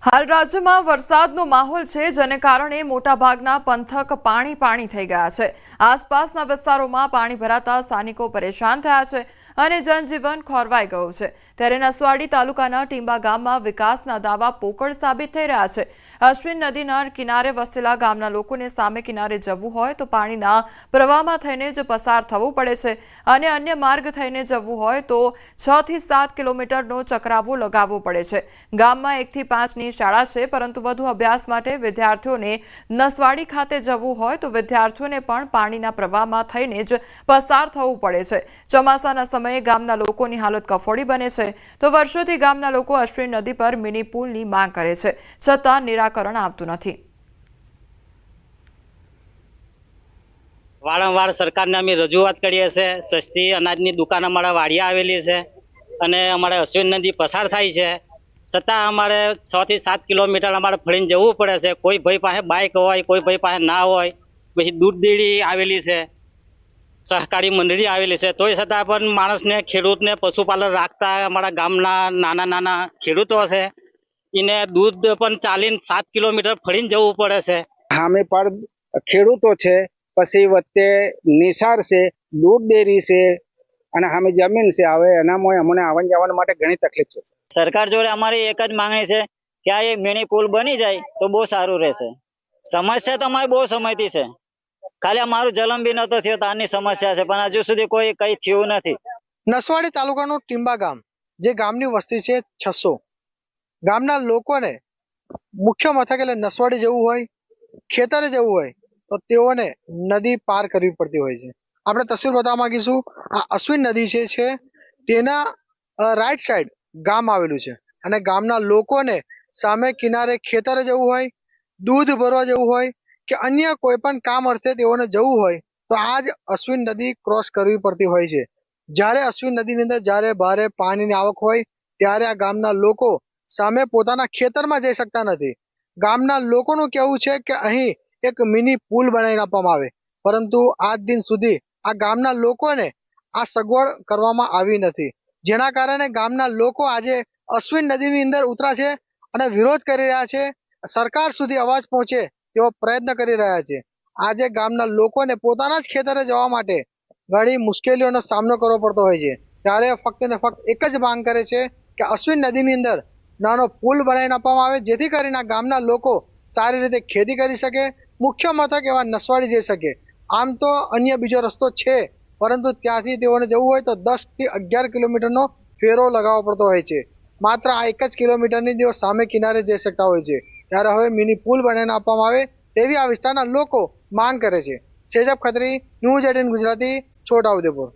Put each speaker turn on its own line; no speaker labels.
હાલ રાજ્યમાં વરસાદનો માહોલ છે, જેને કારણે મોટાભાગના પંથક પાણી થઈ ગયા છે। આસપાસના વિસ્તારોમાં પાણી ભરાતા સ્થાનિકો પરેશાન થયા છે અને જનજીવન ખોરવાઈ ગયું છે। ત્યારે નસવાડી તાલુકાના ટીંબા ગામમાં વિકાસના દાવા પોકળ સાબિત થઈ રહ્યા છે। અશ્વિન નદીના કિનારે વસેલા ગામના લોકોને સામે કિનારે જવું હોય તો પાણીના પ્રવાહમાં થઈને જ પસાર થવું પડે છે અને અન્ય માર્ગ થઈને જવું હોય તો 6 થી 7 કિલોમીટરનો ચક્રાવો લગાવવો પડે છે। ગામમાં 1 થી 5 ની શાળા છે, પરંતુ વધુ અભ્યાસ માટે વિદ્યાર્થીઓને નસવાડી ખાતે જવું હોય તો વિદ્યાર્થીઓને પણ પાણીના પ્રવાહમાં થઈને જ પસાર થવું પડે છે। ચોમાસાના સમયે ગામના લોકોની હાલત કફોડી બને છે, તો વર્ષોથી ગામના લોકો અશ્વિન નદી પર મિની પુલની માંગ કરે છે, છતાં નિરાકરણ આવતું નથી।
વારંવાર સરકારને અમે રજૂઆત કરીએ છીએ। સસ્તી અનાજની દુકાન અમારા વાડિયા આવેલી છે અને અમારે અશ્વિન નદી પસાર થાય છે, છતાં અમારે 6 થી 7 કિલોમીટર અમારે ફરીને જવું પડે છે। કોઈ ભાઈ પાસે બાઇક હોય, કોઈ ભાઈ પાસે ના હોય, પછી દૂધ ડેરી આવેલી છે, સહકારી મંડળી આવેલી છે, તોય છતાં પણ માણસને, ખેડૂતને, પશુપાલન રાખતા અમારા ગામના નાના ખેડૂતો છે, એને દૂધ પણ ચાલીને 7 કિલોમીટર ફરીને જવું પડે છે।
સામે પર ખેડૂતો છે, પછી વચ્ચે નિસાર છે, દૂધ ડેરી છે અને સામે જમીન છે। હવે એનામાં અમને આવન જવા માટે ઘણી તકલીફ છે।
સરકાર જોડે અમારી એક જ માંગણી છે કે આ એક મિની પુલ બની જાય તો બહુ સારું રહેશે। સમસ્યા તો અમારી બહુ સમયથી છે, ખાલી અમારું જલમ બી નતો થયો તારની સમસ્યા છે, પણ હજુ સુધી કઈ થયું નથી।
નસવાડી તાલુકાનું ટીંબા ગામ, જે ગામની વસ્તી છે 600, ગામના લોકોને મુખ્ય મથક એટલે નસવાડી જવું હોય, ખેતરે જવું હોય તો તેઓને નદી પાર કરવી પડતી હોય છે। આપણે તસવીર બતાવવા માંગીશું। આ અશ્વિન નદી છે તેના રાઈટ સાઈડ ગામ આવેલું છે અને ગામના લોકોને સામે કિનારે ખેતરે જવું હોય, દૂધ ભરવા જવું હોય કે અન્ય કોઈ પણ કામ અર્થે તેઓને જવું હોય તો આ જ અશ્વિન નદી ક્રોસ કરવી પડતી હોય છે। જ્યારે અશ્વિન નદીની અંદર જ્યારે ભારે પાણીની આવક હોય ત્યારે આ ગામના લોકો સામે પોતાના ખેતરમાં જઈ શકતા નથી। ગામના લોકોનું કહેવું છે કે અહીં એક મિની પુલ બનાવી આપવામાં આવે, પરંતુ આજ દિન સુધી આ ગામના લોકોને આ સગવડ કરવામાં આવી નથી, જેના કારણે ગામના લોકો આજે અશ્વિન નદીની અંદર ઉતરા છે અને વિરોધ કરી રહ્યા છે। સરકાર સુધી અવાજ પહોંચે તેવો પ્રયત્ન કરી રહ્યા છે। આજે ગામના લોકોને પોતાના જ ખેતરે જવા માટે ઘણી મુશ્કેલીઓનો સામનો કરવો પડતો હોય છે। ત્યારે ફક્ત ને ફક્ત એક જ માંગ કરે છે કે અશ્વિન નદીની અંદર નાનો પુલ બનાવી આપવામાં આવે, જેથી કરીને આ ગામના લોકો સારી રીતે ખેતી કરી શકે, મુખ્ય મથક એવા નસવાડી જઈ શકે। આમ તો અન્ય બીજો રસ્તો છે, પરંતુ ત્યાંથી તેઓને જવું હોય તો 10 થી 11 કિલોમીટરનો ફેરો લગાવવો પડતો હોય છે। માત્ર આ 1 જ કિલોમીટરની તેઓ સામે કિનારે જઈ શકતા હોય છે। ત્યારે હવે મિની પુલ બનાવીને આપવામાં આવે તેવી આ વિસ્તારના લોકો માંગ કરે છે। સેજબ ખત્રી, ન્યૂઝ 18 ગુજરાતી, છોટાઉદેપુર।